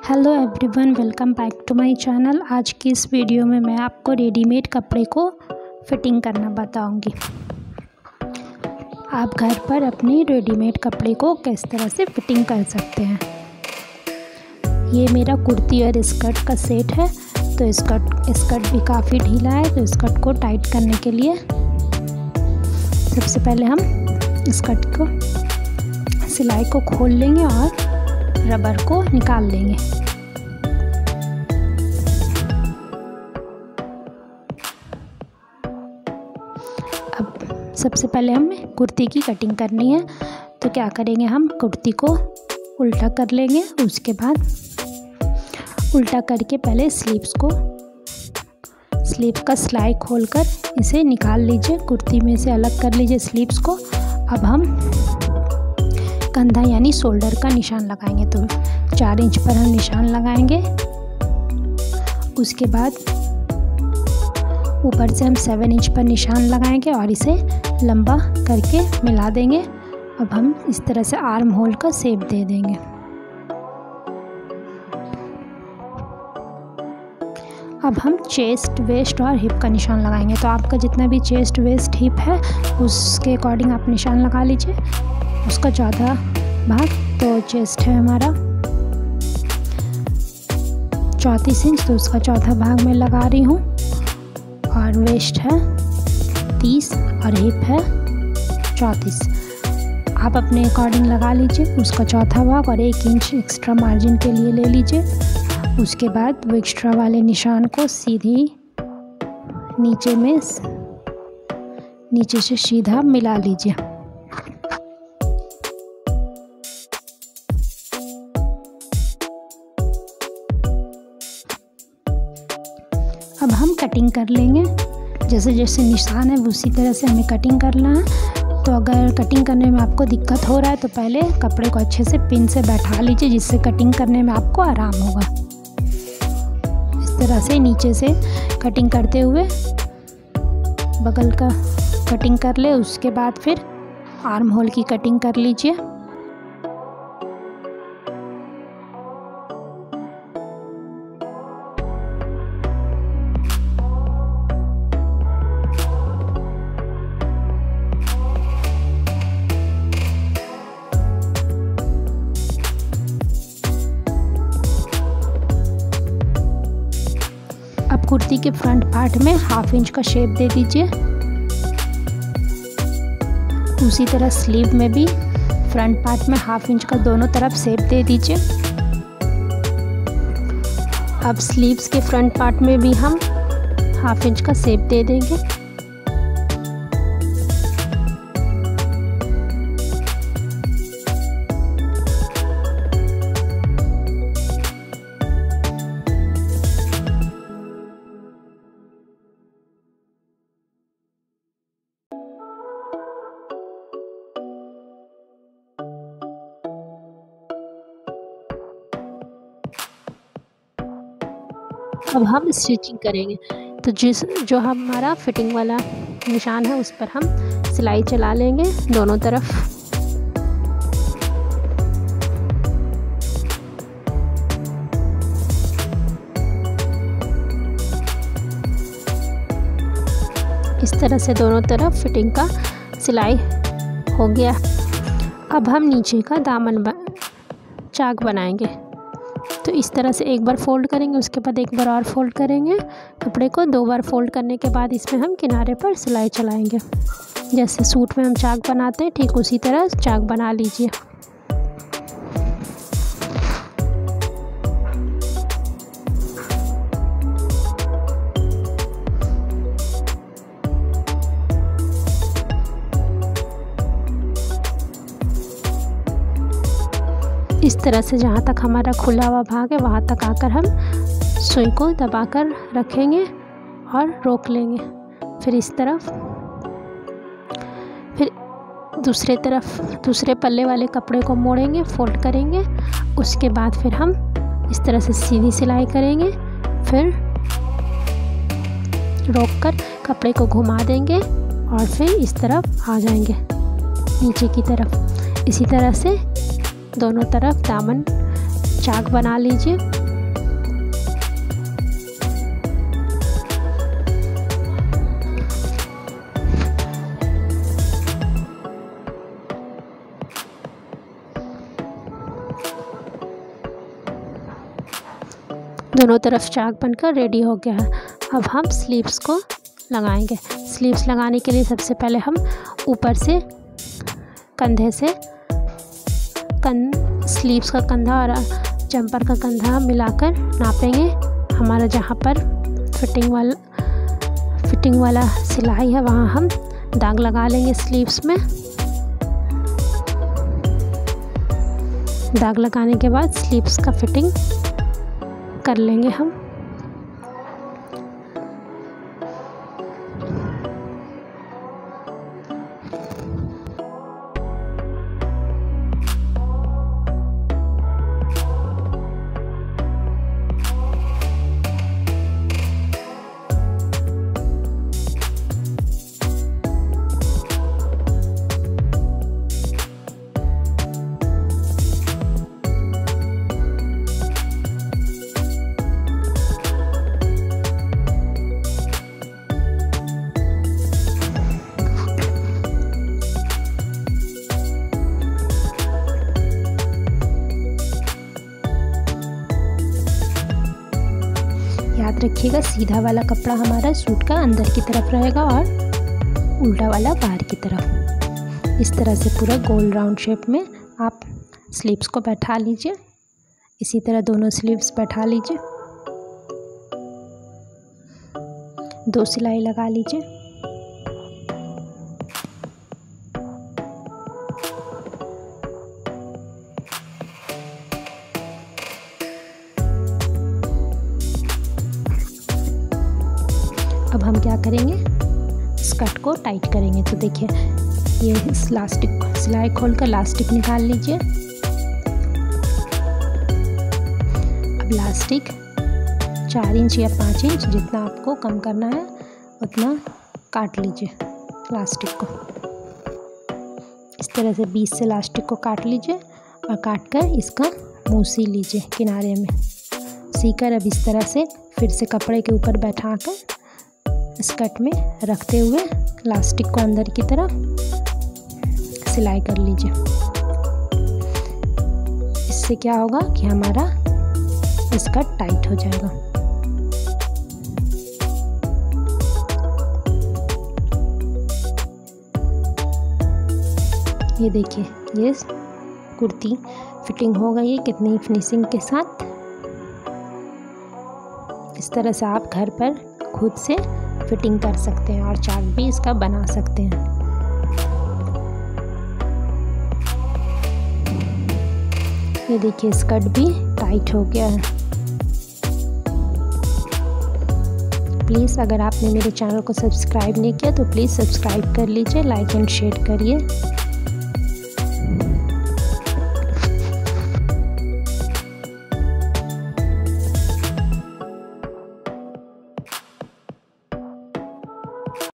Hello everyone, welcome back to my channel. आज की इस वीडियो में मैं आपको रेडीमेड कपड़े को फिटिंग करना बताऊंगी। आप घर पर अपने रेडीमेड कपड़े को किस तरह से फिटिंग कर सकते हैं। ये मेरा कुर्ती और स्कर्ट का सेट है। तो स्कर्ट भी काफ़ी ढीला है, तो स्कर्ट को टाइट करने के लिए सबसे पहले हम स्कर्ट को सिलाई को खोल लेंगे और रबर को निकाल लेंगे। अब सबसे पहले हमें कुर्ती की कटिंग करनी है। तो क्या करेंगे, हम कुर्ती को उल्टा कर लेंगे। उसके बाद उल्टा करके पहले स्लीव्स का सिलाई खोलकर इसे निकाल लीजिए, कुर्ती में से अलग कर लीजिए स्लीव्स को। अब हम कंधा यानी शोल्डर का निशान लगाएंगे। तो 4 इंच पर हम निशान लगाएंगे। उसके बाद ऊपर से हम 7 इंच पर निशान लगाएंगे और इसे लंबा करके मिला देंगे। अब हम इस तरह से आर्म होल का शेप दे देंगे। अब हम चेस्ट, वेस्ट और हिप का निशान लगाएंगे। तो आपका जितना भी चेस्ट, वेस्ट, हिप है उसके अकॉर्डिंग आप निशान लगा लीजिए। उसका चौथा भाग, तो चेस्ट है हमारा 34 इंच, तो उसका चौथा भाग मैं लगा रही हूँ। और वेस्ट है 30 और हिप है 34। आप अपने अकॉर्डिंग लगा लीजिए उसका चौथा भाग और 1 इंच एक्स्ट्रा मार्जिन के लिए ले लीजिए। उसके बाद वो एक्स्ट्रा वाले निशान को सीधी नीचे से सीधा मिला लीजिए। अब हम कटिंग कर लेंगे। जैसे जैसे निशान है उसी तरह से हमें कटिंग करना है। तो अगर कटिंग करने में आपको दिक्कत हो रहा है तो पहले कपड़े को अच्छे से पिन से बैठा लीजिए, जिससे कटिंग करने में आपको आराम होगा। इस तरह से नीचे से कटिंग करते हुए बगल का कटिंग कर ले। उसके बाद फिर आर्म होल की कटिंग कर लीजिए। अब कुर्ती के फ्रंट पार्ट में 1/2 इंच का शेप दे दीजिए। उसी तरह स्लीव में भी फ्रंट पार्ट में 1/2 इंच का दोनों तरफ शेप दे दीजिए। अब स्लीव्स के फ्रंट पार्ट में भी हम 1/2 इंच का शेप दे देंगे। अब हम स्टिचिंग करेंगे। तो जो हमारा फिटिंग वाला निशान है उस पर हम सिलाई चला लेंगे दोनों तरफ। इस तरह से दोनों तरफ फिटिंग का सिलाई हो गया। अब हम नीचे का दामन चाक बनाएंगे। तो इस तरह से एक बार फोल्ड करेंगे, उसके बाद एक बार और फोल्ड करेंगे। कपड़े को 2 बार फोल्ड करने के बाद इसमें हम किनारे पर सिलाई चलाएंगे। जैसे सूट में हम चाक बनाते हैं ठीक उसी तरह चाक बना लीजिए। इस तरह से जहाँ तक हमारा खुला हुआ भाग है वहाँ तक आकर हम सुई को दबाकर रखेंगे और रोक लेंगे। फिर इस तरफ, फिर दूसरे पल्ले वाले कपड़े को मोड़ेंगे, फोल्ड करेंगे। उसके बाद फिर हम इस तरह से सीधी सिलाई करेंगे। फिर रोककर कपड़े को घुमा देंगे और फिर इस तरफ आ जाएंगे नीचे की तरफ। इसी तरह से दोनों तरफ दामन चाक बना लीजिए। दोनों तरफ चाक बनकर रेडी हो गया है। अब हम स्लीव्स को लगाएंगे। स्लीव्स लगाने के लिए सबसे पहले हम ऊपर से कंधे से स्लीव्स का कंधा और जंपर का कंधा मिलाकर नापेंगे। हमारा जहाँ पर फिटिंग वाला सिलाई है वहाँ हम दाग लगा लेंगे। स्लीव्स में दाग लगाने के बाद स्लीव्स का फिटिंग कर लेंगे हम। याद रखिएगा सीधा वाला कपड़ा हमारा सूट का अंदर की तरफ रहेगा और उल्टा वाला बाहर की तरफ। इस तरह से पूरा गोल राउंड शेप में आप स्लीव्स को बैठा लीजिए। इसी तरह दोनों स्लीव्स बैठा लीजिए। 2 सिलाई लगा लीजिए। अब हम क्या करेंगे, स्कर्ट को टाइट करेंगे। तो देखिए ये इस लास्टिक सिलाई खोलकर लास्टिक निकाल लीजिए। अब लास्टिक 4 इंच या 5 इंच जितना आपको कम करना है उतना काट लीजिए लास्टिक को। इस तरह से बीच से लास्टिक को काट लीजिए और काट कर इसका मुँह सी लीजिए किनारे में। सीकर अब इस तरह से फिर से कपड़े के ऊपर बैठा कर स्कर्ट में रखते हुए लास्टिक को अंदर की तरफ सिलाई कर लीजिए। इससे क्या होगा कि हमारा स्कर्ट टाइट हो जाएगा। ये देखिए ये कुर्ती फिटिंग हो गई है कितनी फिनिशिंग के साथ। इस तरह से आप घर पर खुद से फिटिंग कर सकते हैं और चार्ट भी इसका बना सकते हैं। ये देखिए स्कर्ट भी टाइट हो गया है। प्लीज़ अगर आपने मेरे चैनल को सब्सक्राइब नहीं किया तो प्लीज़ सब्सक्राइब कर लीजिए, लाइक एंड शेयर करिए।